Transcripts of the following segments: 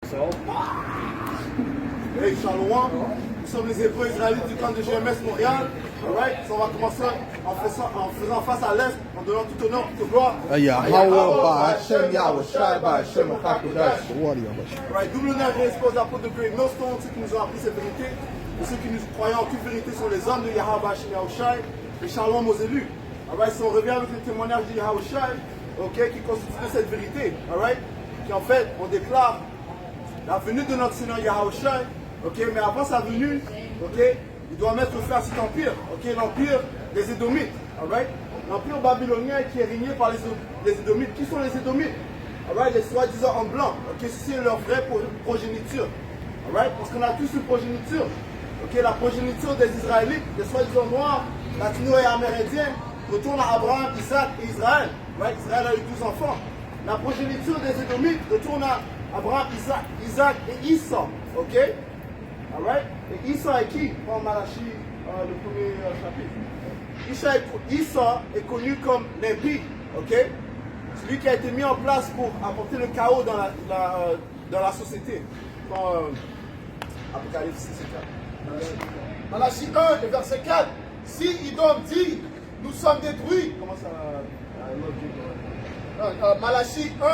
Hey, Charlois, nous sommes les Hébreux israélites du camp de GMS Montréal. Alright, so on va commencer en faisant face à l'Est, en donnant tout honneur, toute gloire. Alright, double honneur et expose l'apôtre de Great Millstone, ceux qui nous ont appris cette vérité, et ceux qui nous croyons en toute vérité sont les hommes de Yahweh Hashem Yahushai et Shalom aux élus. Alright, si on revient avec le témoignage de Yahushai, ok, qui constitue cette vérité, alright, qui en fait, on déclare la venue de notre Seigneur Yahushai, ok, mais avant sa venue, ok, il doit mettre fin à cet empire, ok, l'empire des Édomites, alright, l'empire babylonien qui est régné par les Édomites. Qui sont les Édomites? Alright, les soi-disant en blanc, ok, c'est leur vraie progéniture, alright, parce qu'on a tous une progéniture, ok, la progéniture des Israélites, des soi-disant noirs, latinos et amérindiens, retourne à Abraham, Isaac et Israël, right? Israël a eu 12 enfants. La progéniture des Édomites retourne à Abraham, Isaac et Issa, ok? Alright? Et Issa est qui? Dans Malachie, le premier chapitre. Issa est connu comme l'impie, ok? Celui qui a été mis en place pour apporter le chaos dans la société. Dans Apocalypse 6 et 4. Malachie 1 et verset 4. Si Idom dit, nous sommes détruits. Comment ça? Malachie 1,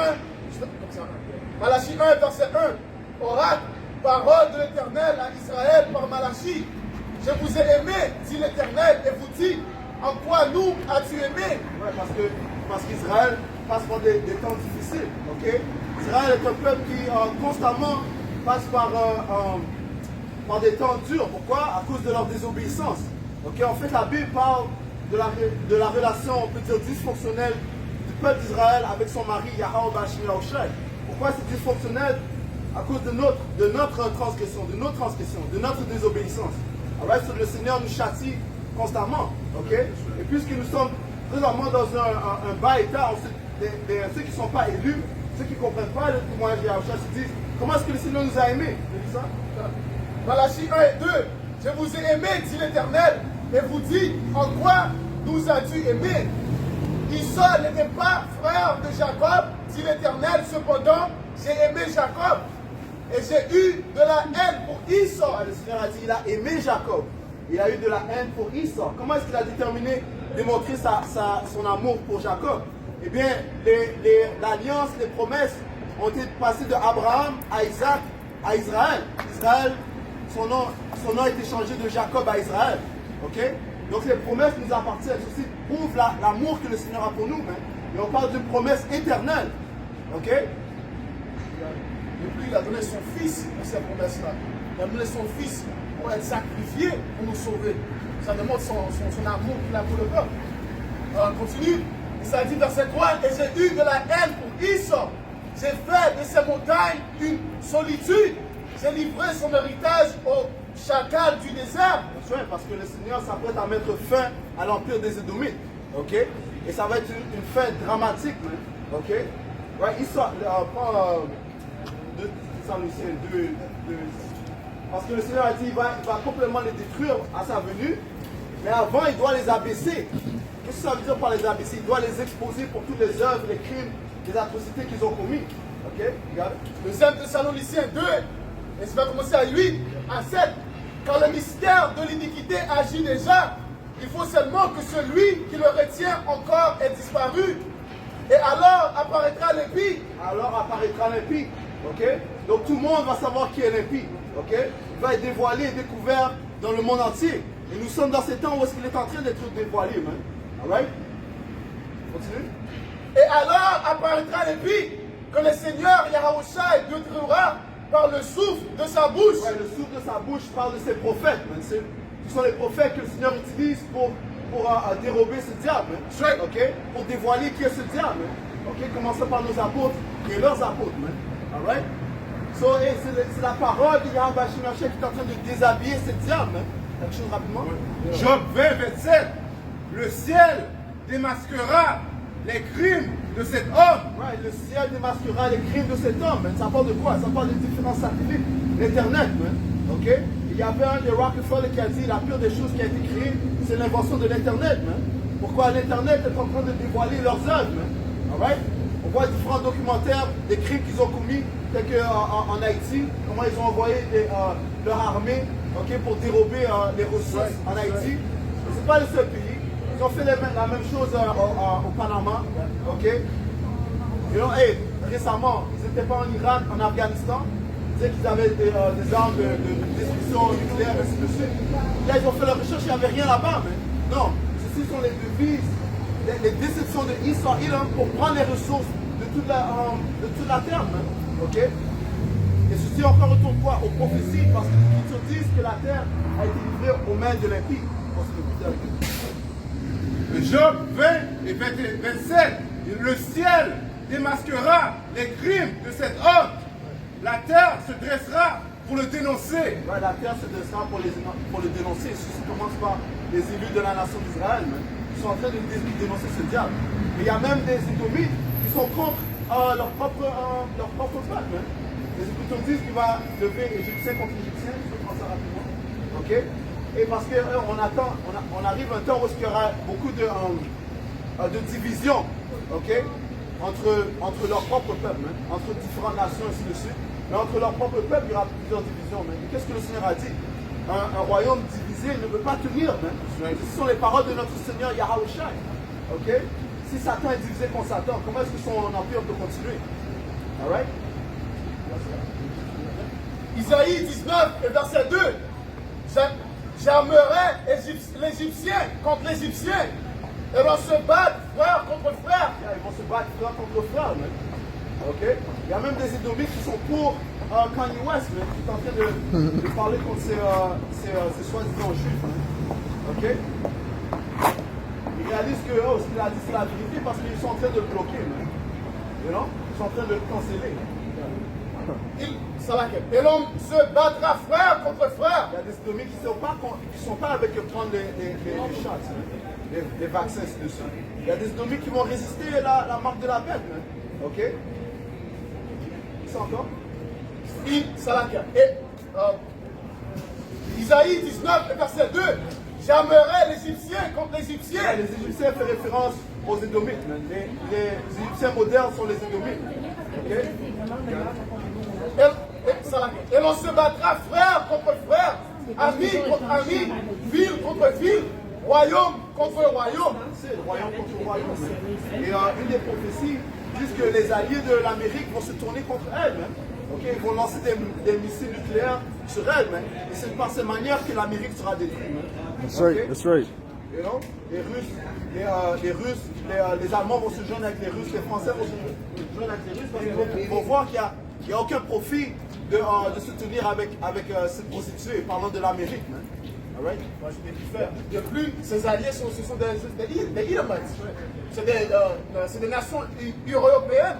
Malachie 1, verset 1. Oracle, parole de l'Éternel à Israël par Malachie. Je vous ai aimé, dit l'Éternel, et vous dit, en quoi nous as-tu aimé? Ouais, parce qu'Israël passe par des temps difficiles. Okay? Israël est un peuple qui constamment passe par des temps durs. Pourquoi? À cause de leur désobéissance. Okay? En fait, la Bible parle de la relation, on peut dire, dysfonctionnelle du peuple d'Israël avec son mari Yahweh Hashem Yahushai. Pourquoi c'est dysfonctionnel? À cause de notre transgression, de notre désobéissance. Alors, le Seigneur nous châtie constamment. Okay? Et puisque nous sommes présentement dans un bas état, ceux qui ne sont pas élus, ceux qui ne comprennent pas le témoignage de Yahushua se disent, comment est-ce que le Seigneur nous a aimés? Malachie 1 et 2. Je vous ai aimé, dit l'Éternel, et vous dit, en quoi nous as-tu aimé? Issa n'était pas frère de Jacob, dit l'Éternel, cependant, j'ai aimé Jacob, et j'ai eu de la haine pour Issa. Le Seigneur a dit, il a aimé Jacob, il a eu de la haine pour Issa. Comment est-ce qu'il a déterminé démontrer son amour pour Jacob? Eh bien, l'alliance, les promesses ont été passées de Abraham à Isaac, à Israël. Israël, son nom a été changé de Jacob à Israël. Okay? Donc les promesses nous appartiennent. Ceci prouve l'amour que le Seigneur a pour nous. Et on parle d'une promesse éternelle. Ok? Et puis il a donné son fils pour cette promesse-là. Il a donné son fils pour être sacrifié pour nous sauver. Ça démontre son amour qu'il a pour le peuple. On continue. Il s'est dit verset 3, et j'ai eu de la haine pour Issa. J'ai fait de ces montagnes une solitude. J'ai livré son héritage au chacal du désert. Parce que le Seigneur s'apprête à mettre fin à l'empire des Édomites. Ok? Et ça va être une fin dramatique. Ok? Ouais, Issa, prends 2 parce que le Seigneur a dit qu'il va complètement les détruire à sa venue. Mais avant, il doit les abaisser. Qu'est-ce que ça veut dire par les abaisser? Il doit les exposer pour toutes les œuvres, les crimes, les atrocités qu'ils ont commis. Ok? Regarde. Deuxième Thessaloniciens 2, et ça va commencer à 8, à 7. Quand le mystère de l'iniquité agit déjà, il faut seulement que celui qui le retient encore ait disparu. Et alors apparaîtra l'impie. Alors apparaîtra l'impie. Ok? Donc tout le monde va savoir qui est l'impie. Ok? Il va être dévoilé et découvert dans le monde entier. Et nous sommes dans ces temps où est-ce qu'il est en train d'être dévoilé. Alright? Continue. Et alors apparaîtra l'impie que le Seigneur Yahushua détruira par le souffle de sa bouche. Ouais, le souffle de sa bouche parle de ses prophètes. Ce sont les prophètes que le Seigneur utilise pour dérober ce diable. Okay? Pour dévoiler qui est ce diable. Okay? Commençons par nos apôtres et leurs apôtres. Alright? So, c'est la parole de Yahweh Hashem Yahushua qui est en train de déshabiller ce diable. Quelque chose rapidement. Job 20, 27. Le ciel démasquera les crimes de cet homme. Ouais, le ciel démasquera les crimes de cet homme. Ça parle de quoi? Ça parle des différents satellites, l'Internet. Okay? Il y avait un des Rockefeller qui a dit la pire des choses qui a été créée, c'est l'invention de l'Internet. Pourquoi l'Internet est en train de dévoiler leurs œuvres? Alright? On voit différents documentaires des crimes qu'ils ont commis, tels qu'en Haïti, comment ils ont envoyé leur armée pour dérober les ressources en Haïti. Ce n'est pas le seul pays. Ils ont fait la même chose au Panama. Récemment, ils n'étaient pas en Irak, en Afghanistan. Ils disaient qu'ils avaient des armes de destruction nucléaire, ainsi de suite. Là, ils ont fait leur recherche, il n'y avait rien là-bas. Non, ceci sont les devises, les déceptions de Israël pour prendre les ressources de toute la terre. Et ceci encore retourne quoi? Aux prophéties, parce qu'ils se disent que la terre a été livrée aux mains de l'impie. Job 20 et 27, le ciel démasquera les crimes de cet homme. La terre se dressera pour le dénoncer. Ouais, la terre se dressera pour le dénoncer. Ceci commence par les élus de la nation d'Israël. Ils sont en train de dénoncer ce diable. Et il y a même des Édomites qui sont contre leur propre peuple. Les Édomites disent qu'il va lever Égyptien contre Égyptien. Je vais prendre ça rapidement. Et parce qu'on arrive à un temps où il y aura beaucoup de divisions, entre leur propre peuple, entre différentes nations, ainsi de suite. Mais entre leur propre peuple, il y aura plusieurs divisions. Et qu'est-ce que le Seigneur a dit? Un royaume divisé ne peut pas tenir. Ce sont les paroles de notre Seigneur Yahawashi. Si Satan est divisé contre Satan, comment est-ce que son empire peut continuer? Alright? Isaïe 19, verset 2. J'armerai l'Égyptien contre l'Égyptien. Et vont se battre frère contre frère. Ils vont se battre frère contre frère. Il y a même des Édomites qui sont pour Kanye West, qui est en train de parler contre ces soi-disant juifs. Ils réalisent que ce qu'il a dit c'est la vérité parce qu'ils sont en train de le bloquer. Ils sont en train de le canceller. Et l'homme se battra frère contre frère. Il y a des Édomites qui ne sont pas avec prendre les shots, les vaccins, dessus. Il y a des Édomites qui vont résister la marque de la bête. C'est encore? Isaïe 19, verset 2. J'armerai l'Égyptien contre l'Égyptien. Les Égyptiens font référence aux Édomites. Les Égyptiens modernes sont les Édomites. Et l'on se battra frère contre frère, ami contre ami, ville contre ville, royaume contre royaume. C'est royaume contre royaume. Et une des prophéties disent que les alliés de l'Amérique vont se tourner contre elle. Ils vont lancer des missiles nucléaires sur elle. Et c'est par cette manière que l'Amérique sera détruite. That's right. That's right. Les Russes, les Allemands vont se joindre avec les Russes, les Français vont se joindre avec les Russes parce qu'ils vont voir qu'il n'y a aucun profit de se tenir avec cette prostituée, parlant de l'Amérique. Moi, je vais tout faire. De plus, ces alliés ce sont des Edomites. C'est des nations européennes.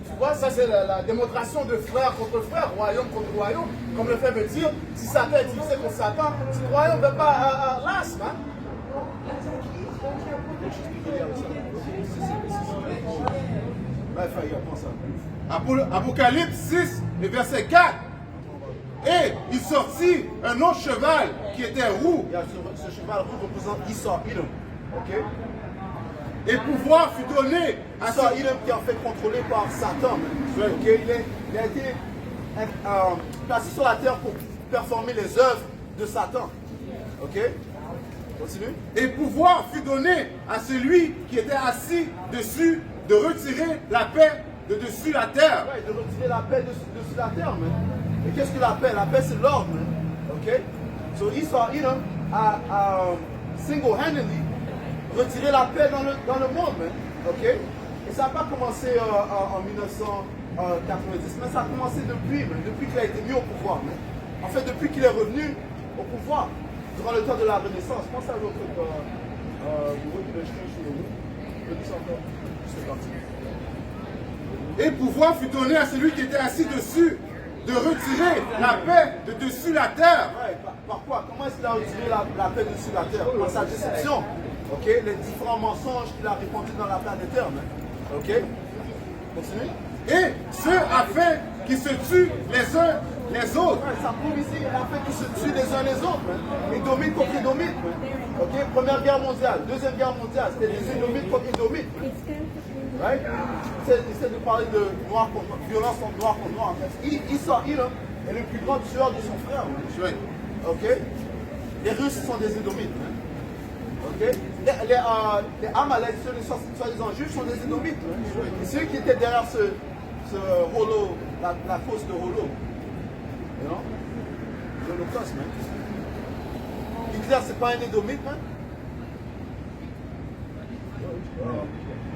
Tu vois, ça c'est la démonstration de frère contre frère, royaume contre royaume. Comme le fait veut dire, si Satan est divisé contre Satan, si le royaume ne veut pas l'asthme. Apocalypse 6 et verset 4. Et il sortit un autre cheval qui était roux. Ce cheval roux représente Issa Edom. Et pouvoir fut donné à Issa Edom qui est en fait contrôlé par Satan. Il a été placé sur la terre pour performer les œuvres de Satan. Continue. Et pouvoir fut donné à celui qui était assis dessus de retirer la paix de dessus la terre. De retirer la paix de dessus la terre. Et qu'est-ce que la paix? La paix c'est l'ordre. So Issa Edom a single-handedly retiré la paix dans le monde. Et ça n'a pas commencé en 1990, mais ça a commencé depuis qu'il a été mis au pouvoir. En fait, depuis qu'il est revenu au pouvoir, durant le temps de la Renaissance. Pense à l'autre et pouvoir fut donné à celui qui était assis dessus de retirer la paix de dessus la terre. Par quoi? Comment est-ce qu'il a retiré la paix dessus la terre? Par sa déception. Les différents mensonges qu'il a répandus dans la planète terre. Continue. Et ce afin qu'ils se tuent les uns les autres. Ça prouve ici afin qu'ils se tuent les uns les autres. Édomites contre Édomites. Première guerre mondiale, deuxième guerre mondiale, c'était les Édomites contre Édomites. Right? Il essaie de parler de noir contre violence entre noir contre noir. En fait. Esau est le plus grand tueur de son frère. Right. Ok? Les Russes sont des Édomites. Ok? Les Amaleks, ceux soi-disant juifs, sont des Édomites. Et ceux qui étaient derrière ce holo, la fosse de holo. You know? L'Holocauste, man. Hitler, c'est pas un Édomite, man.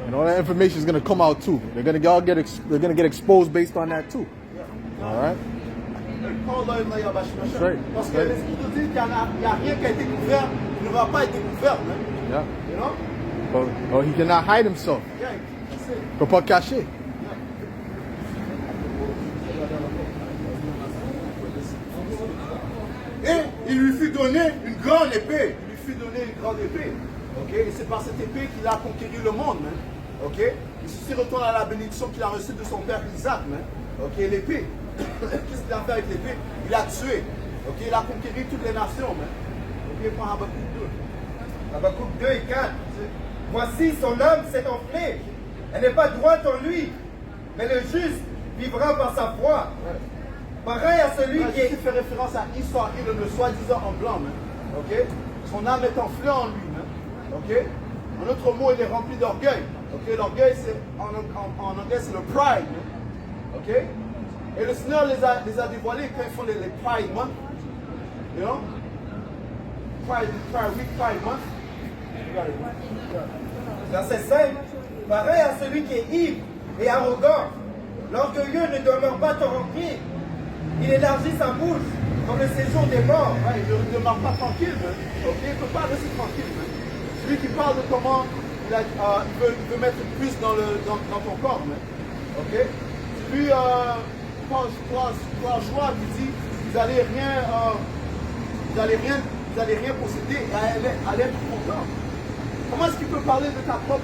And all that information is going to come out too. They're going to get exposed based on that too. All right. Right. Parce que l'Esprit nous dit qu'il n'y a rien qui a été couvert, qui ne va pas être couvert, man. Yeah. You know? Or he cannot hide himself. Yeah, that's it. Il peut pas cacher. Et il lui fut donné une grande épée. Il lui fut donné une grande épée. Ok? Et c'est par cette épée qu'il a conquéri le monde, man. Ok? Il se retourne à la bénédiction qu'il a reçue de son père Isaac, man. Ok? L'épée. Qu'est-ce qu'il a fait avec l'épée? Il a tué. Ok? Il a conquéri toutes les nations, man. Ok? Prends Habakkuk 2. Habakkuk 2 et 4. Voici son âme s'est enflée. Elle n'est pas droite en lui. Mais le juste vivra par sa foi. Pareil à celui qui est. Il fait référence à Esau, le soi-disant en blanc, man. Ok? Son âme est enflée en lui, man. Ok? En autre mot, il est rempli d'orgueil. Ok? L'orgueil, c'est en anglais, c'est le pride, man. Ok? Et le Seigneur les a dévoilés quand ils font les Pride Month. You know? Pride Week, Pride Month. Verset 5. Pareil à celui qui est ivre et arrogant. L'orgueilleux ne demeure pas tranquille. Il élargit sa bouche comme le séjour des morts. Ouais, il ne demeure pas tranquille, man. Ok? Il ne peut pas rester tranquille, man. Celui qui parle de comment il veut mettre une puce dans ton corps, man. Ok? Celui, Paul Joie qui dit, vous allez rien posséder et aller être content. Comment est-ce qu'il peut parler de tes propres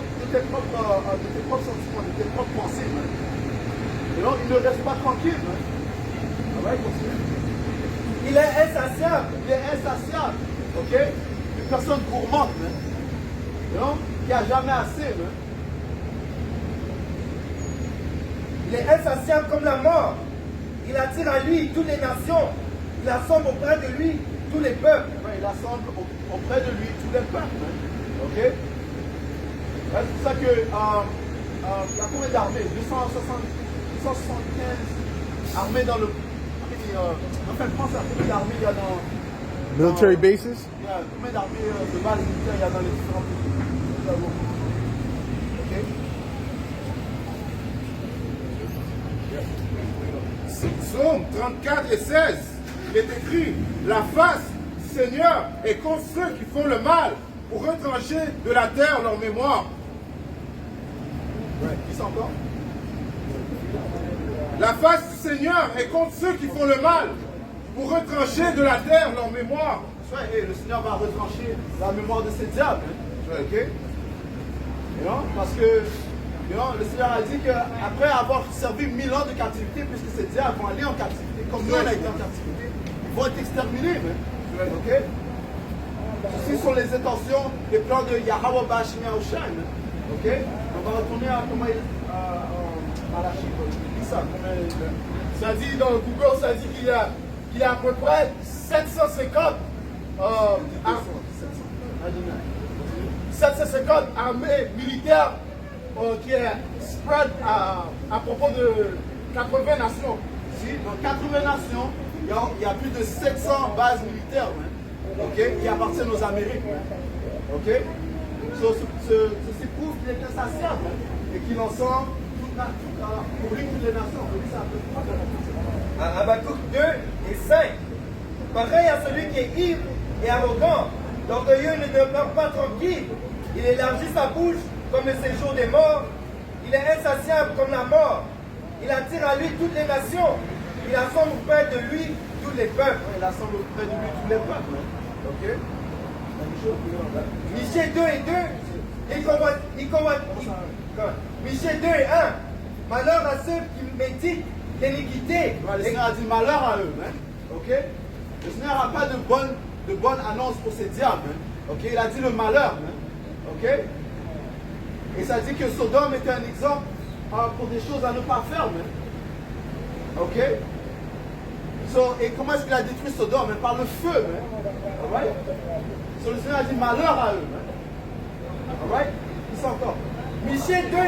sentiments, de tes propres pensées, man? Et donc, il ne reste pas tranquille, man. Ah ouais, continue. Il est insatiable. Il est insatiable, ok? Une personne gourmande, man. You know? Qui a jamais assez, man. Il est insatiable comme la mort. Il attire à lui toutes les nations. Il assemble auprès de lui tous les peuples. Ouais, il assemble auprès de lui tous les peuples, man. Ok? Ouais, c'est pour ça que il y a combien d'armées? 275 armées dans le. En fait, pense à combien d'armées il y a dans. Military bases. Il y a combien d'armées de bases militaires il y a dans les différents pays? Ok? Psaume 34 et 16, il est écrit: la face du Seigneur est contre ceux qui font le mal, pour retrancher de la terre leur mémoire. Ouais, qui c'est encore? La face du Seigneur est contre ceux qui font le mal, pour retrancher de la terre leur mémoire. Ouais, et le Seigneur va retrancher la mémoire de ces diables. Hein? Ok? You know? Parce que le Seigneur a dit qu'après avoir servi 1000 ans de captivité, puisque ces diables vont aller en captivité, comme nous on a été en captivité, ils vont être exterminés. Hein? Ok? Ceci sont les intentions, les plans de Yahweh Bashim Yahushai. Ok? On va retourner à comment à la chiffre. Ça dit dans le Google, ça dit qu'il y a à peu près 750 armées militaires qui est spread à propos de 80 nations. Si, dans 80 nations, il y a plus de 700 bases militaires, okay, qui appartiennent aux Amériques. Okay? Ceci prouve qu'il est insatiable et qu'il en sort pour lui toutes les nations. Habakkuk 2 et 5. Pareil à celui qui est ivre et arrogant, l'orgueilleux ne demeure pas tranquille. Il élargit sa bouche comme le séjour des morts. Il est insatiable comme la mort. Il attire à lui toutes les nations. Il assemble auprès de lui tous les peuples. Il assemble auprès de lui tous les peuples. Ok? Michée 2 et 2. Michée 2 et 1. Malheur à ceux qui méditent l'iniquité. Le Seigneur a dit malheur à eux. Hein? Ok? Le Seigneur n'a pas de bonne annonce pour ces diables. Hein? Ok? Il a dit le malheur. Hein? Ok? Et ça dit que Sodome était un exemple pour des choses à ne pas faire, man. Ok? So, et comment est-ce qu'il a détruit Sodome? Man? Par le feu, man. Alright? So, le Seigneur a dit malheur à eux, man. Alright? Qui sont encore? Michée 2 et 1.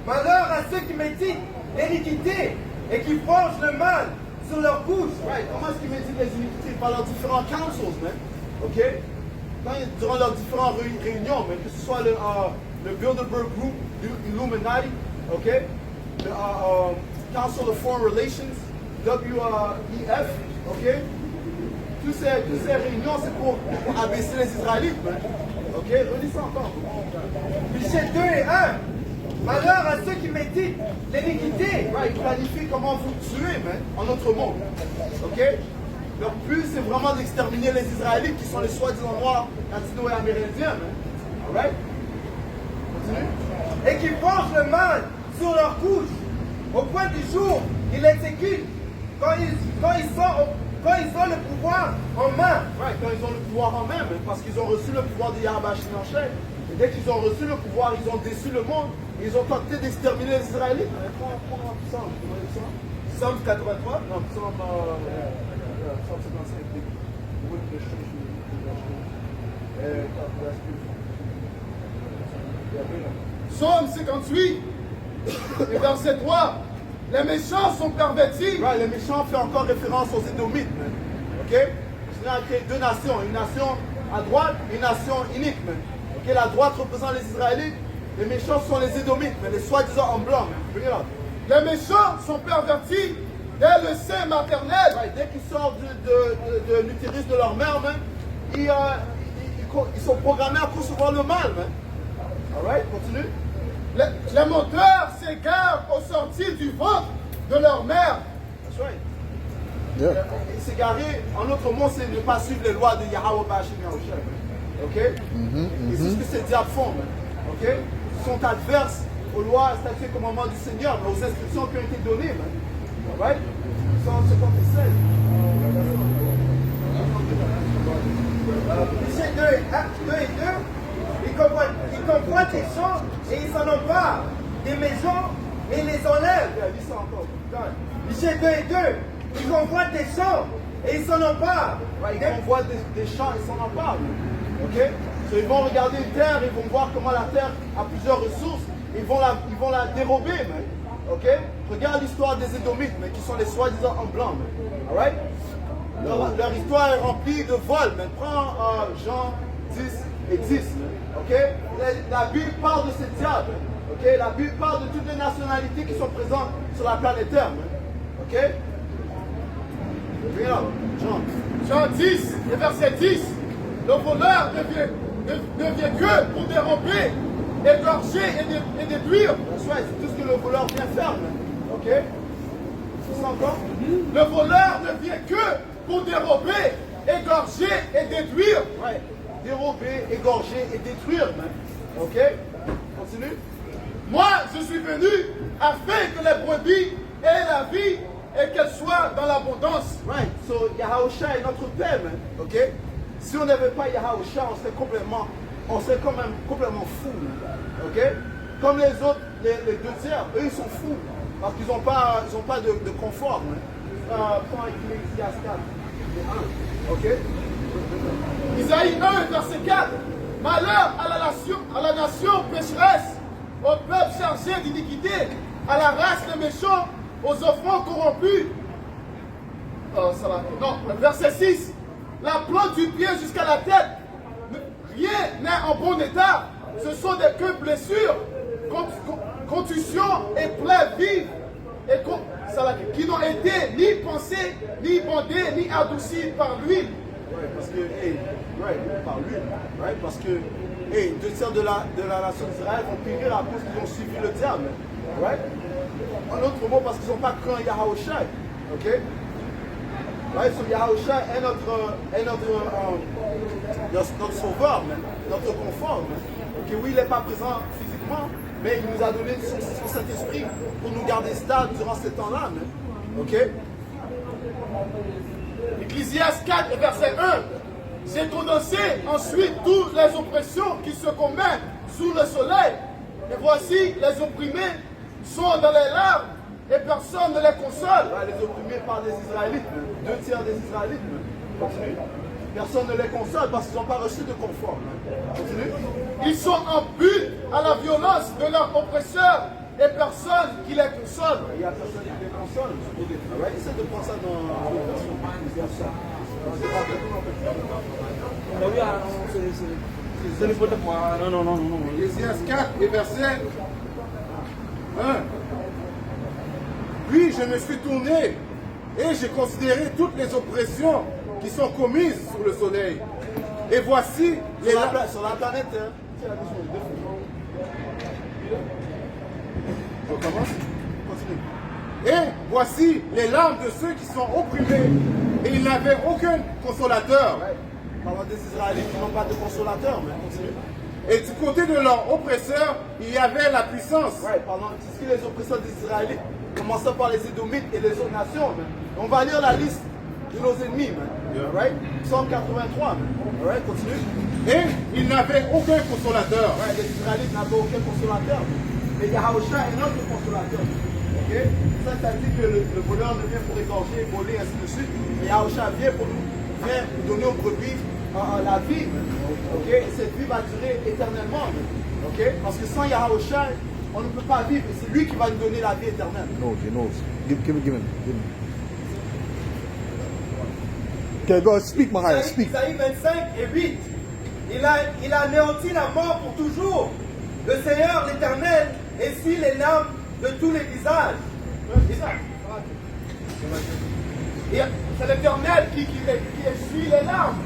Malheur à ceux qui méditent l'iniquité et qui forgent le mal sur leur bouche. Right. Comment est-ce qu'ils méditent les iniquités? Par leurs différents councils, man. Ok? Durant leurs différentes réunions, man, que ce soit le Bilderberg Group, Illuminati, ok? Le Council of Foreign Relations, WEF, ok? Toutes ces réunions, c'est pour abaisser les Israélites, man. Ok? Relis ça encore. Michée 2 et 1. Malheur à ceux qui méditent l'iniquité. Right, ils planifient comment vous tuer, man, en notre monde. Ok? Leur but, c'est vraiment d'exterminer les Israélites qui sont les soi-disant noirs, latino et amérindiens, man. Alright? Continue. Et qui forgent le mal sur leur couche. Au point du jour, ils l'exécutent quand ils ont le pouvoir en main. Right, quand ils ont le pouvoir en main, man, parce qu'ils ont reçu le pouvoir de Yahweh Shinoshé. Et dès qu'ils ont reçu le pouvoir, ils ont déçu le monde. Et ils ont tenté d'exterminer les Israélites. Prends Psaume, Psaume 83. non, Psaume 55. Psaume 58, et verset 3. Les méchants sont pervertis. Right, les méchants font encore référence aux Édomites. Man. Ok? Le Seigneur a créé deux nations. Une nation à droite et une nation unique. Man. Ok? La droite représente les Israélites. Les méchants sont les Édomites, mais les soi-disant en blanc. Man. Bring it up. Les méchants sont pervertis dès le sein maternel. Right, dès qu'ils sortent de l'utérus de leur mère, man, ils sont programmés à concevoir le mal. Man. Alright, continue. Les menteurs s'égarent au sortir du ventre de leur mère. That's right. Yeah. Et s'égarer, en autre mot, c'est ne pas suivre les lois de Yahweh Bashim Yahushua. Ok? Et c'est ce que ces diables font. Man. Ok? Ils sont adverses aux lois, statuts et commandements du Seigneur, mais aux instructions qui ont été données. Man. Alright? Psalm 56. Michée 2 et 2. Ils convoitent les champs et ils s'en emparent. Des maisons et ils les enlèvent. Lis ça encore. Michée 2 et 2. Ils convoitent des champs et ils s'en emparent. Right, ils voient des champs, ils s'en emparent. Ok? So, ils vont regarder une terre, ils vont voir comment la terre a plusieurs ressources. Ils vont la dérober, man. Ok? Regarde l'histoire des Édomites, mais qui sont les soi-disant en blanc, man. Alright? Leur histoire est remplie de vols, man. Prends Jean 10 et 10. Ok? La Bible parle de ces diables. Ok? La Bible parle de toutes les nationalités qui sont présentes sur la planète Terre, man. Ok? Regarde, Jean. Jean 10, et verset 10. Le voleur ne vient que pour dérober, égorger et détruire. That's right, c'est tout ce que le voleur vient faire, man. Ok? C'est ça encore? Le voleur ne vient que pour dérober, égorger et détruire. Ouais. Dérober, égorger et détruire, man. Ok? Continue. Moi, je suis venu afin que les brebis aient la vie et qu'elles soient dans l'abondance. Right. So, Yahusha est notre Père, man. Ok? Si on n'avait pas Yahusha, on serait quand même complètement fous, man. Ok? Comme les autres, les deux tiers, eux, ils sont fous. Parce qu'ils n'ont pas de confort, man. Prends Ecclésiaste 4, et 1. Ok? Isaïe 1, verset 4. Malheur à la nation pécheresse, au peuple chargé d'iniquité, à la race des méchants, aux offrandes corrompues. Non, verset 6. La plante du pied jusqu'à la tête, rien n'est en bon état. Ce sont des queues blessures, contusions et plaies vives, qui n'ont été ni pensées, ni bandées, ni adoucies par l'huile. Ouais, parce que, par lui, right? Parce que, deux tiers de la nation d'Israël vont périr à cause qu'ils ont suivi le diable, right? En autre mot, parce qu'ils n'ont pas cru en Yahusha, ok? Right? So Yahusha est notre sauveur, man. Notre confort, man. Ok, oui, il n'est pas présent physiquement, mais il nous a donné son Saint-Esprit pour nous garder stables durant ces temps-là, man. Ok? Ecclésiaste 4, verset 1. J'ai condensé ensuite toutes les oppressions qui se commettent sous le soleil Et voici, les opprimés sont dans les larmes et personne ne les console. Ouais, les opprimés par les Israélites, 2 tiers des Israélites. Continue. Personne ne les console parce qu'ils n'ont pas reçu de confort. Continue. Ils sont en butte à la violence de leurs oppresseurs et personne qui les console. Il n'y a personne qui les console. Ouais, essaie de prendre ça dans la version. Ecclésiaste 4 et verset 1. Puis je me suis tourné et j'ai considéré toutes les oppressions qui sont commises sous le soleil. Et voici les... Sur la planète, hein. Je commence. Continue. Et voici les larmes de ceux qui sont opprimés. Et ils n'avaient aucun consolateur. Ouais. Parlant des Israélites qui n'ont pas de consolateur, mais continue. Et du côté de leurs oppresseurs, il y avait la puissance. Ouais, pendant tout ce qui est les oppresseurs des Israélites, commençant par les Édomites et les autres nations. Man. On va lire la liste de nos ennemis. Man. Alright? Psaume 83. Man. Alright, continue. Et ils n'avaient aucun consolateur. Ouais, les Israélites n'avaient aucun consolateur. Mais Yahusha est notre consolateur. Ok? Ça dit que le voleur ne vient pour égorger, voler, ainsi de suite. Mais Yahusha vient pour nous, vient nous donner aux brebis la vie. Ok? Et cette vie va durer éternellement. Ok? Parce que sans Yahusha, on ne peut pas vivre. Et c'est lui qui va nous donner la vie éternelle. He knows. Give him. Okay, go speak, Mahaya, speak. Isaïe 25 et 8. Il a anéanti la mort pour toujours. Le Seigneur, l'Éternel, essuie les larmes de tous les visages. Et c'est l'Éternel qui essuie les larmes.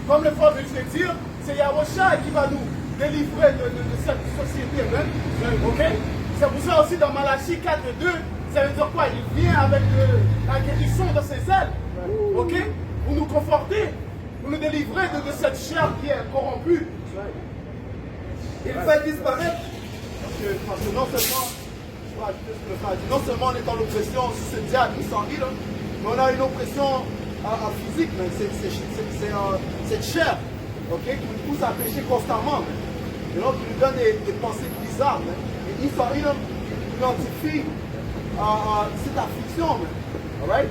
Comme le frère veut le dire, c'est Yahusha qui va nous délivrer de cette société. Hein? Ok? C'est pour ça aussi dans Malachie 4:2, ça veut dire quoi? Il vient avec la guérison de ses ailes. Ok? Pour nous conforter, pour nous délivrer de cette chair qui est corrompue. Il fait disparaître. Parce que non seulement, je vais ajouter ce que le frère a dit, non seulement on est dans l'oppression sous ce diable qui s'en rit, mais on a une oppression physique, c'est cette chair, ok, qui nous pousse à pécher constamment. Et donc, il nous donne des pensées bizarres. Et il identifie cette affliction. Alright?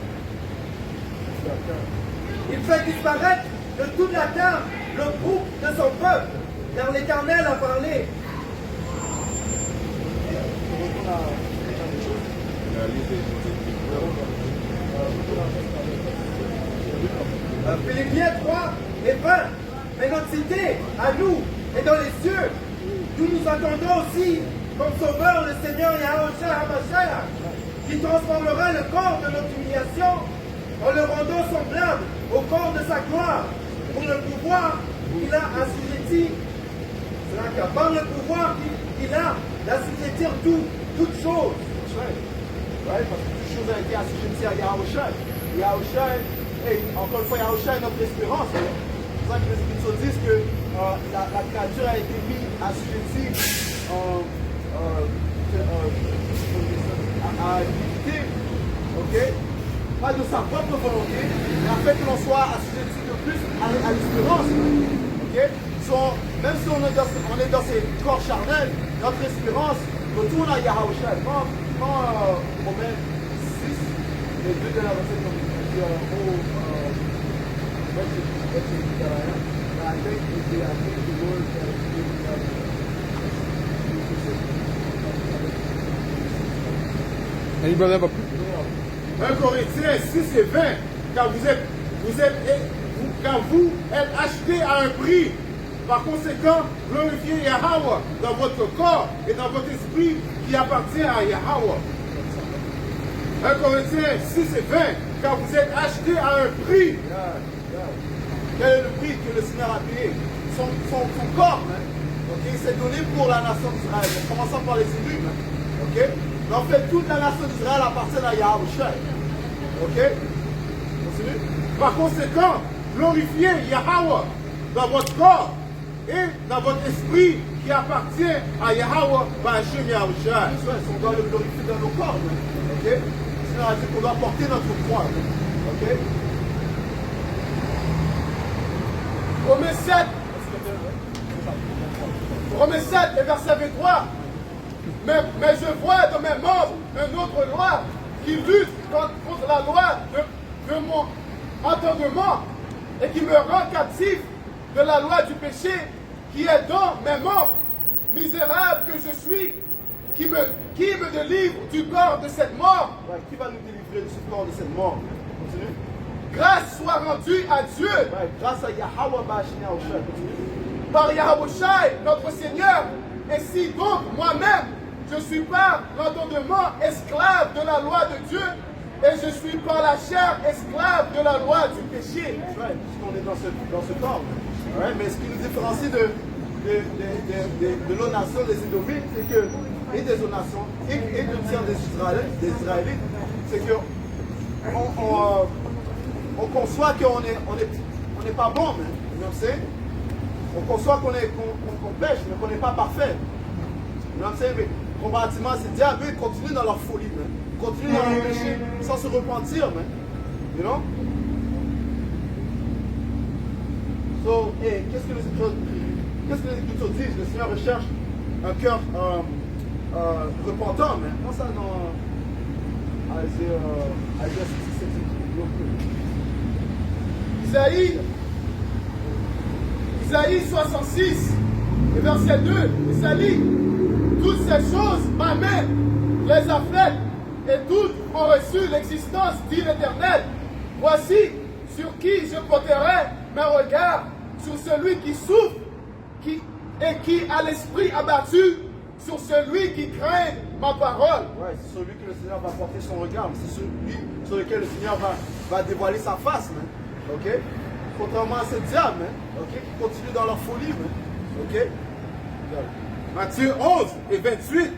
Il fait disparaître de toute la terre le groupe de son peuple, car l'Éternel a parlé. Philippiens 3 et 20. Mais notre cité, à nous, est dans les cieux. Nous nous attendons aussi, comme sauveur, le Seigneur Yahusha HaMashiach, qui transformera le corps de notre humiliation en le rendant semblable au corps de sa gloire, pour le pouvoir qu'il a assujetti. Par le pouvoir qu'il a d'assujettir toutes choses. Ouais, parce que toute chose a été assujettie à Yahusha. Yahusha, encore une fois, Yahusha est notre espérance. C'est pour ça que les Écritures disent que la créature a été mise assujettie à l'unité, ok? Pas de sa propre volonté, mais afin que l'on soit assujetti de plus à l'espérance. Ok? Même si on est dans ces corps charnels, notre espérance retourne à Yahusha. Quand Romains 6, les 2 dernières versets comme il dit Any brother ever 1 Corinthiens 6 et 20, car vous êtes achetés à un prix. Par conséquent, glorifiez Yahweh dans votre corps et dans votre esprit qui appartient à Yahweh. 1 Corinthiens 6 et 20, car vous êtes achetés à un prix. Quel est le prix que le Seigneur a payé? Son corps, okay? Il s'est donné pour la nation d'Israël, en commençant par les élus. Okay? Mais en fait, toute la nation d'Israël appartient à Yahusha. Ok? Continue. Par conséquent, glorifiez Yahweh dans votre corps et dans votre esprit qui appartient à Yahweh par Hashem Yahusha. On doit le glorifier dans nos corps. Ok? Le Seigneur a dit qu'on doit porter notre croix. Ok? Romains 7 et verset 23. Mais je vois dans mes membres une autre loi qui lutte contre la loi de mon entendement et qui me rend captif de la loi du péché qui est dans mes membres. Misérable que je suis, qui me délivre du corps de cette mort. Ouais, qui va nous délivrer de ce corps de cette mort? Continue. Grâce soit rendue à Dieu Ouais, grâce à Yahweh Bashini Yahushua. Continue. par Yahushua, notre Seigneur. Et si donc moi-même, je suis par l'entendement esclave de la loi de Dieu, et je suis par la chair esclave de la loi du péché. Ouais, puisqu'on est dans ce corps. Ouais, mais ce qui nous différencie de l'autre nation, des Édomites, c'est que, et des autres nations, et du tiers des Israélites, c'est que on conçoit qu'on n'est pas bon, mais on conçoit qu'on pêche, mais qu'on n'est pas parfait. Mais comparativement à ces diables, ils continuent dans leur folie, ils continuent dans leur péché, sans se repentir. You know? So, hey, qu'est-ce que les Écritures disent? Le Seigneur recherche un cœur repentant, mais comment ça dans Isaïe 67? Isaïe 66, et verset 2, il s'allie. Toutes ces choses, ma main les a faites, et toutes ont reçu l'existence, dit l'Éternel. Voici sur qui je porterai mes regards, sur celui qui souffre et qui a l'esprit abattu, sur celui qui craint ma parole. Ouais, c'est sur lui que le Seigneur va porter son regard, c'est celui sur lequel le Seigneur va dévoiler sa face. Ok? Contrairement à ces diables, ok, qui continuent dans leur folie. Ok? Matthieu 11 et 28.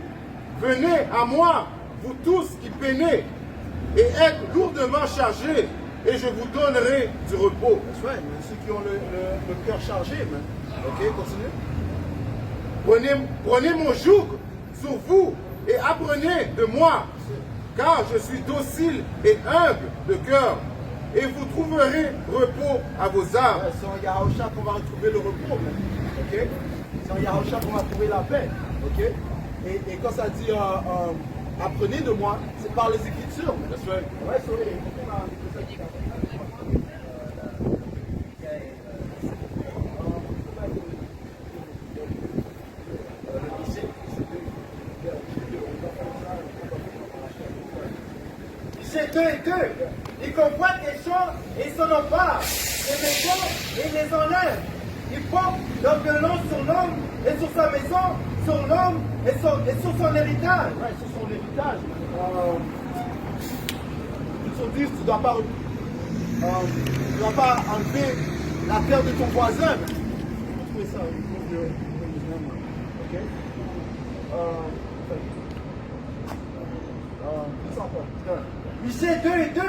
Venez à moi, vous tous qui peinez et êtes lourdement chargés, et je vous donnerai du repos. That's right, man. Ceux qui ont le cœur chargé. Ok, continue. Prenez mon joug sur vous et apprenez de moi, car je suis docile et humble de cœur, et vous trouverez repos à vos âmes. Ouais, c'est en Yahushua qu'on va retrouver le repos. Ok? C'est en Yahushua qu'on va trouver la paix. Ok? Et quand ça dit apprenez de moi, c'est par les Écritures. That's right. Ouais, C'est 2 et 2. Ils convoitent les champs et s'en emparent. Les maisons et les enlèvent. Ils portent leur violence sur l'homme et sur sa maison, sur l'homme et sur son héritage. ouais, sur son héritage. Ils disent tu ne dois pas enlever la terre de ton voisin. Vous trouvez ça? Ok? Dis encore. Michée 2 et 2.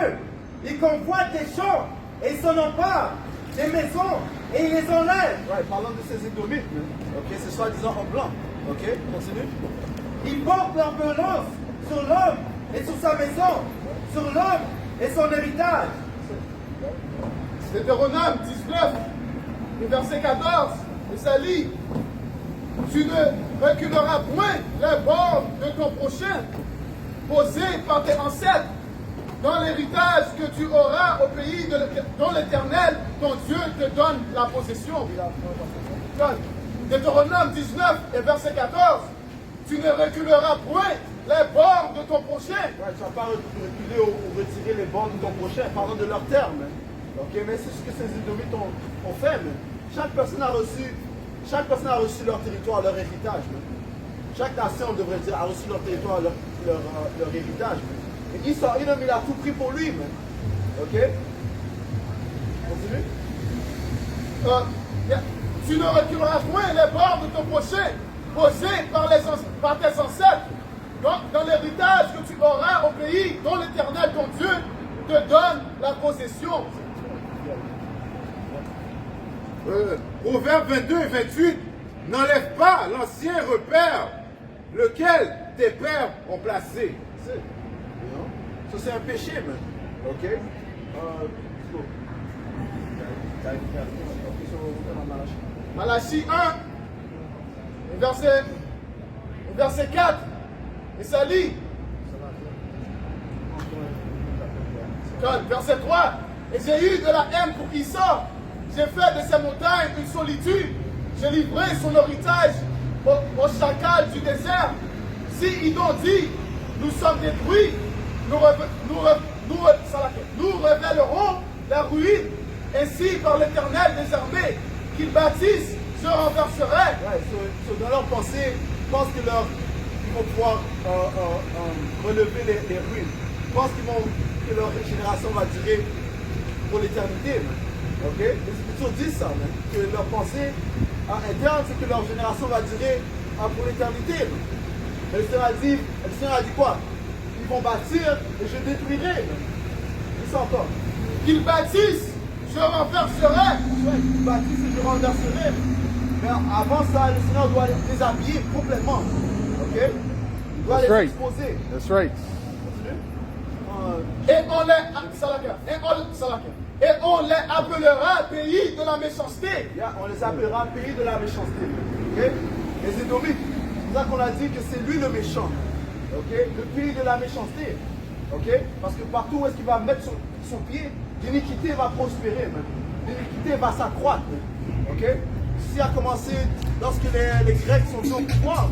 Ils convoitent les champs et ils s'en emparent. Les maisons et ils les enlèvent. Ouais, parlant de ces Édomites, ok, c'est soi-disant en blanc. Ok, continue. Ils portent leur violence sur l'homme et sur sa maison, sur l'homme et son héritage. Deutéronome 19, le verset 14, et ça lit. Tu ne reculeras point les bornes de ton prochain, posés par tes ancêtres, dans l'héritage que tu auras au pays dont l'Éternel, ton Dieu, te donne la possession. Deutéronome 19 et verset 14. Tu ne reculeras point les bornes de ton prochain. Ouais, tu ne vas pas reculer ou retirer les bornes de ton prochain, parlant de leur terme. Ok, mais c'est ce que ces Édomites ont fait. Chaque personne a reçu leur territoire, leur héritage. Chaque nation, on devrait dire, a reçu leur territoire, leur héritage. Et Israël, il a tout pris pour lui. Ok? Continue. Tu ne reculeras point les bornes de ton prochain, posés par tes ancêtres, dans l'héritage que tu auras au pays dont l'Éternel, ton Dieu, te donne la possession. Proverbe 22 et 28. N'enlève pas l'ancien repère, lequel tes pères ont placé. Ça, c'est un péché, man. Ok? Malachie 1, verset 4. Et ça lit. Verset 3. Et j'ai eu de la haine pour Esau. J'ai fait de ces montagnes une solitude. J'ai livré son héritage au chacal du désert. Si Idon dit, nous sommes détruits, nous révélerons la ruine. Ainsi, par l'Éternel des armées, qu'ils bâtissent, je renverserai. Dans leur pensée, ils pensent qu'ils vont pouvoir relever les ruines. Ils pensent que leur génération va durer pour l'éternité. Okay? Les Écritures disent ça, que leur pensée interne, c'est que leur génération va durer pour l'éternité. Mais le Seigneur a dit quoi? Ils vont bâtir et je détruirai. Ils sont encore. Qu'ils bâtissent, je renverserai. Qu'ils bâtissent et je renverserai. Mais avant ça, le Seigneur doit les déshabiller complètement. Ok? Il doit les exposer. That's right. Et on les appellera pays de la méchanceté. On les appellera pays de la méchanceté. Okay? Les Édomites, c'est pour ça qu'on a dit que c'est lui le méchant. Okay? Le pays de la méchanceté. Okay? Parce que partout où est-ce qu'il va mettre son pied, l'iniquité va prospérer. L'iniquité va s'accroître. Okay? Ceci a commencé lorsque les Grecs sont venus au pouvoir.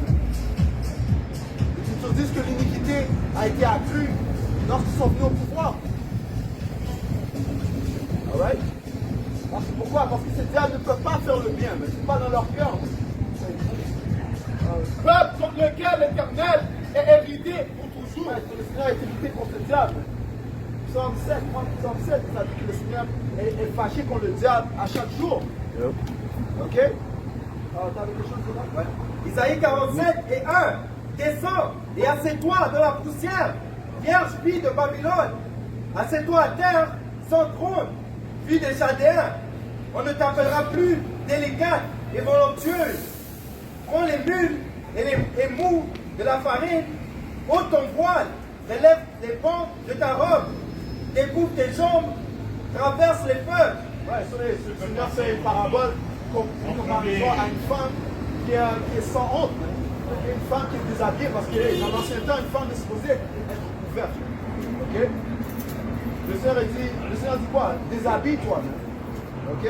Les Écritures disent que l'iniquité a été accrue lorsqu'ils sont venus au pouvoir. Alright? Pourquoi? Parce que ces diables ne peuvent pas faire le bien, mais c'est pas dans leur cœur. Peuple contre lequel l'Éternel est hérité pour toujours. Le Seigneur est hérité contre le diable. Psaume 7, ça dit que le Seigneur est fâché contre le diable à chaque jour. Yep. Ok? T'avais quelque chose là? Ouais. Isaïe 47 et 1. Descends et assieds-toi dans la poussière, vierge fille de Babylone. Assieds-toi à terre sans trône, fille des Chaldéens. On ne t'appellera plus délicate et voluptueuse. Prends les mules et les mous de la farine, ôte ton voile, relève les pans de ta robe, découvre tes jambes, traverse les feux. Ouais, le Seigneur fait une parabole comparaison à une femme qui est sans honte. Une femme qui est déshabillée parce que dans l'ancien temps, une femme est supposée être couverte. Ok? Le Seigneur dit quoi? Déshabille-toi. Ok?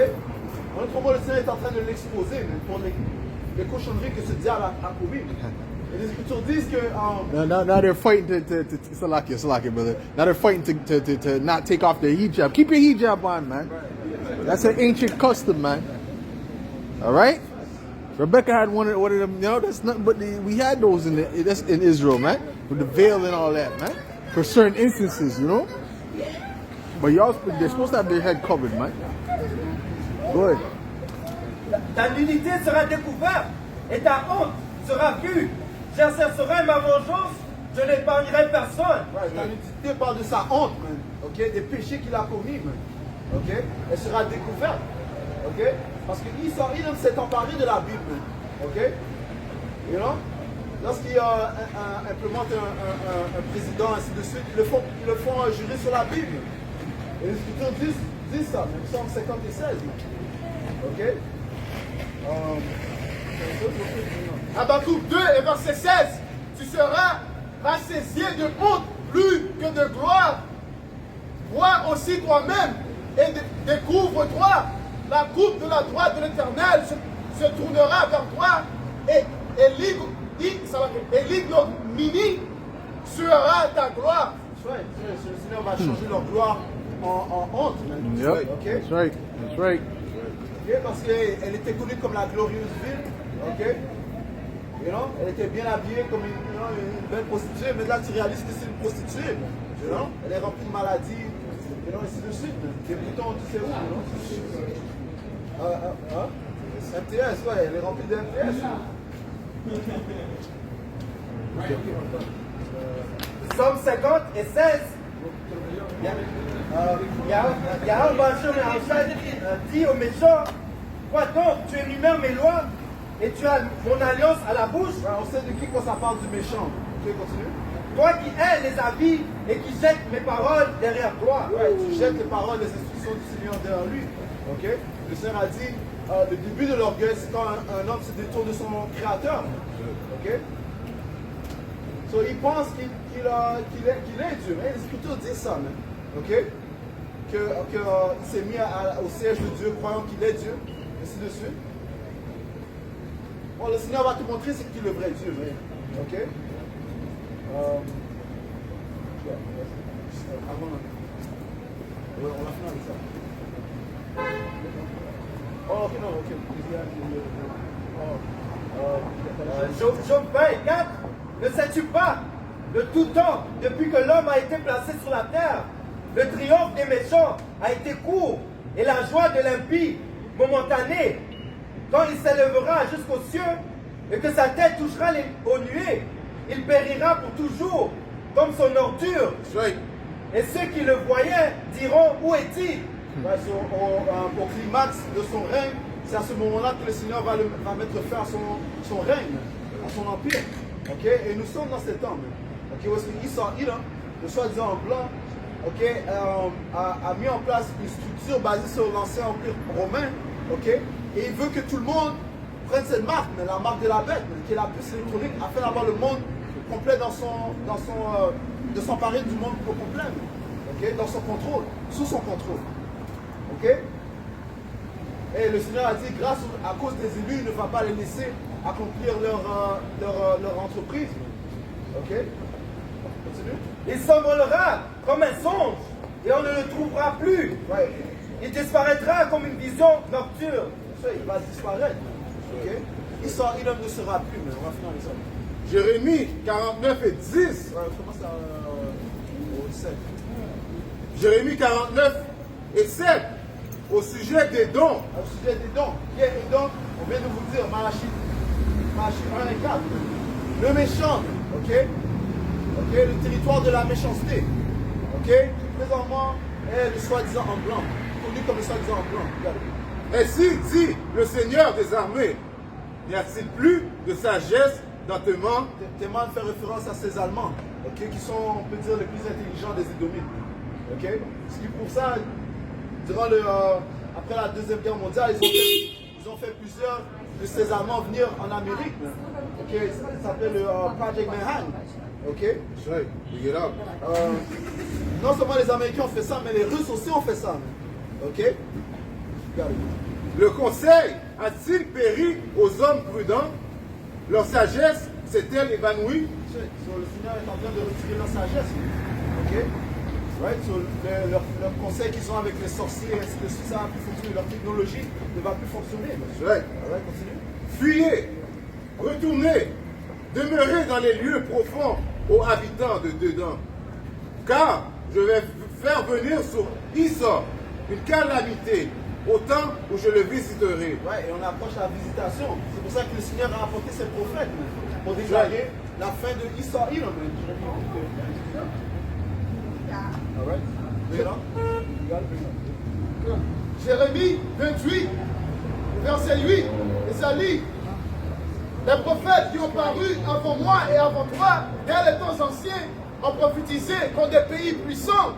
En autre mot, le Seigneur est en train de l'exposer pour les cochonneries que ce diable a commis. Et les Écritures disent que. Now they're fighting to Salakia, brother. Now they're fighting to not take off their hijab. Keep your hijab on, man. That's an ancient custom, man. All right? Rebecca had one of them. You know, that's nothing but we had those that's in Israel, man, with the veil and all that, man, for certain instances, you know. But they're supposed to have their head covered, man. Go ahead. Ta nudité sera découverte et ta honte sera vue. J'exercerai ma vengeance, je n'épargnerai personne. Ouais, ta nudité parle de sa honte, man. Okay? Des péchés qu'il a commis, man. Okay? Elle sera découverte. Okay? Parce qu'il s'est emparé de la Bible, man. Okay? You know? Lorsqu'il implémente un président, ainsi de suite, ils le font jurer sur la Bible. Et les Écritures disent ça, même Psaume 50 et 16. Ok? Habakkuk 2 et verset 16. Tu seras rassasié de honte plus que de gloire. Vois aussi toi-même et découvre-toi. La coupe de la droite de l'Éternel se tournera vers toi et l'ignominie sera ta gloire. Le Seigneur va changer leur gloire en honte. Yep. Okay? That's right. That's right. Okay? Parce qu'elle était connue comme la glorieuse ville. Okay? You know? Elle était bien habillée comme une belle prostituée, mais là tu réalises que c'est une prostituée. You know? Elle est remplie de maladies, you know, ainsi de suite. Des boutons, tu sais où, you know? MTS, ouais, elle est remplie de MTS. Psaume 50 et 16. Yahweh dit au méchant, quoi donc, tu énumères mes lois et tu as mon alliance à la bouche. Ouais, on sait de qui quand ça parle du méchant. Ok, continue. Toi qui hais les avis et qui jettes mes paroles derrière toi. Ouais, tu jettes les paroles, les instructions du Seigneur derrière lui. Ok? Le Seigneur a dit, le début de l'orgueil, c'est quand un homme se détourne de son créateur. Ok? So, il pense qu'il est Dieu. Mais les Écritures disent ça, même. OK? Qu'il s'est mis au siège de Dieu, croyant qu'il est Dieu, ainsi de suite. Bon, le Seigneur va te montrer ce qu'il est le vrai Dieu. Mais, OK? On va finir avec ça. Oh, ok, non, ok. Job 24, ne sais-tu pas, de tout temps, depuis que l'homme a été placé sur la terre, le triomphe des méchants a été court et la joie de l'impie momentanée. Quand il s'élèvera jusqu'aux cieux et que sa tête touchera aux nuées, il périra pour toujours comme son ordure. Et ceux qui le voyaient diront, où est-il? Au climax de son règne, c'est à ce moment-là que le Seigneur va mettre fin à son règne, à son empire. Okay? Et nous sommes dans ces temps. Okay? Où est-ce qu'Esau, le soi-disant blanc, okay, a mis en place une structure basée sur l'ancien empire romain. Okay? Et il veut que tout le monde prenne cette marque, la marque de la bête, qui est la puce électronique, afin d'avoir le monde complet de s'emparer du monde complet. Okay? Dans son contrôle, sous son contrôle. Okay? Et le Seigneur a dit, à cause des élus, il ne va pas les laisser accomplir leur entreprise. Ok? Continue. Il s'envolera comme un songe et on ne le trouvera plus. Ouais. Il disparaîtra comme une vision nocturne. Il va disparaître. Ok? Il ne sera plus, mais on va finir avec ça. Jérémie 49 et 10. Ouais, on commence au 7. Jérémie 49 et 7. Au sujet des dons. Au sujet des dons. Qui est les dons? On vient de vous dire, Malachie 1 et 4. Le méchant, ok? Ok, le territoire de la méchanceté. Ok? Présentement, est le soi-disant en blanc. Connu comme le soi-disant en blanc. Regardez. Ainsi dit le Seigneur des armées. N'y a-t-il plus de sagesse dans tes mains? Théman fait référence à ces Allemands, ok, qui sont, on peut dire, les plus intelligents des Édomites. Ok? Ce qui prouve ça, après la Deuxième Guerre mondiale, ils ont fait plusieurs de ces Allemands venir en Amérique. Ok? Ça s'appelle le Project Manhattan. Ok? Non seulement les Américains ont fait ça, mais les Russes aussi ont fait ça. Ok? Regardez. Le conseil a-t-il péri aux hommes prudents? Leur sagesse s'est-elle évanouie? So, le Seigneur est en train de retirer leur sagesse. Ok? Right? So, leur conseil qu'ils ont avec les sorciers, ainsi de suite, ça va plus fonctionner. Leur technologie ne va plus fonctionner. Right. Alright, continue. Fuyez, retournez, demeurez dans les lieux profonds aux habitants de dedans. Car je vais faire venir sur Esau une calamité au temps où je le visiterai. Ouais, et on approche la visitation. C'est pour ça que le Seigneur a apporté ses prophètes pour déclarer la fin de Esau. Alright. Jérémie 28, verset 8, et ça lit. Les prophètes qui ont paru avant moi et avant toi, dès les temps anciens, ont prophétisé contre des pays puissants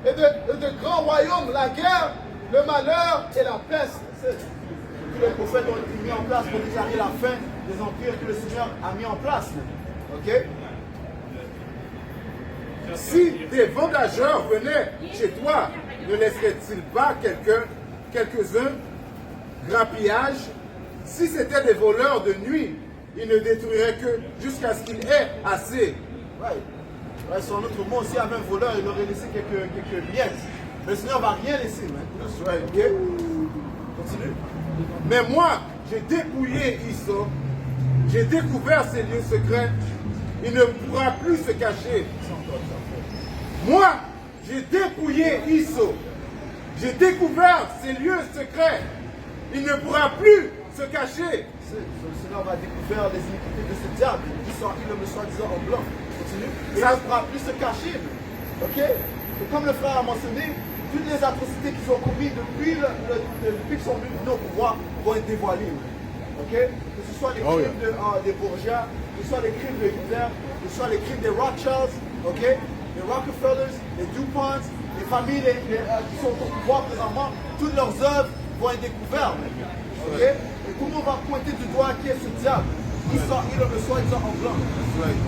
et de grands royaumes, la guerre, le malheur et la peste. Tous les prophètes ont été mis en place pour déclarer la fin des empires que le Seigneur a mis en place. Ok? Si des vendageurs venaient chez toi, ne laisseraient-ils pas quelques-uns grappillage? Si c'étaient des voleurs de nuit, ils ne détruiraient que jusqu'à ce qu'il ait assez. Ouais, sur notre mot, s'il y avait un voleur, il aurait laissé quelques miettes. Mais le Seigneur ne va rien laisser. Ok? Continue. Mais moi, j'ai dépouillé Esau, j'ai découvert ses lieux secrets, il ne pourra plus se cacher. Moi, j'ai dépouillé Esau, j'ai découvert ses lieux secrets, il ne pourra plus se cacher. Le Seigneur va découvrir les iniquités de ce diable, Esau, il le soi-disant en blanc. Continue. Et ça ne pourra plus se cacher. Ok? Et comme le frère a mentionné, toutes les atrocités qu'ils ont commises depuis qu'ils sont venus au pouvoir vont être dévoilées. Okay? Que ce soit les crimes des Borgia, que ce soit les crimes de Hitler, que ce soit les crimes des Rothschilds, okay? Les Rockefellers, les DuPont, les familles qui sont au pouvoir présentement, toutes leurs œuvres vont être découvertes. Okay? Et tout le monde va pointer du doigt qui est ce diable. Il le soi-disant en blanc.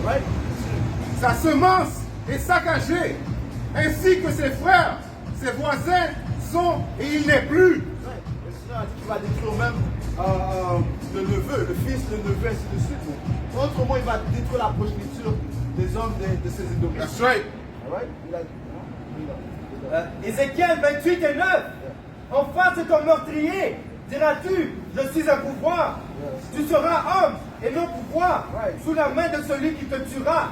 Right? Sa semence est saccagée, ainsi que ses frères, ses voisins sont et il n'est plus. Ouais. Le Seigneur a dit qu'il va détruire même le neveu, le fils, le neveu, ainsi de suite. Donc, autrement, il va détruire la progéniture des hommes de ses ennemis. That's right. Alright? Il a dit. Ézéchiel 28 et 9. En face de ton meurtrier, diras-tu, je suis un pouvoir. Tu seras homme et non pouvoir, sous la main de celui qui te tuera.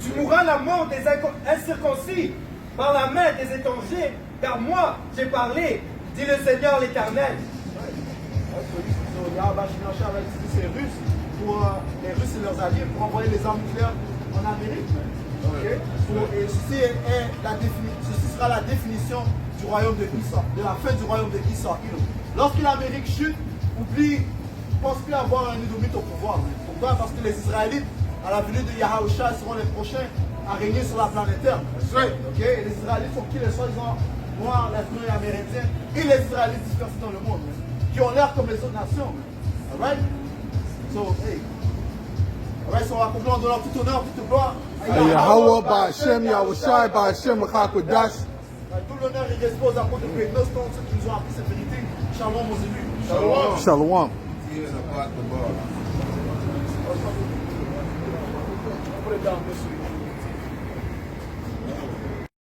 Tu mourras la mort des incirconcis par la main des étrangers, car moi j'ai parlé, dit le Seigneur l'Éternel. Yahabashim va utiliser ses Russes pour les Russes et leurs alliés pour envoyer les armes nucléaires en Amérique. Okay? Et ceci sera la définition du royaume de Esau, de la fin du royaume de Esau. Lorsque l'Amérique chute, oublie, ne pense plus avoir un Édomite au pouvoir. Pourquoi? Parce que les Israélites, à la venue de Yahushua, seront les prochains à régner sur la planète Terre. Okay? Et les Israélites sont qui les soi-disant noirs, latinos et amérindiens, et les Israélites dispersés dans le monde, qui ont l'air comme les autres nations. Alright? So, hey. Alright, so on va conclure en donnant tout honneur, toute gloire à Yahweh, Ba'Hashem, Yahushai, Ba'Hashem, Chakodash. Tout l'honneur et respect aux apôtres de Christ, ceux qui nous ont appris cette vérité. Shalom aux élus. Shalom. He is about the bar. Put it down this week.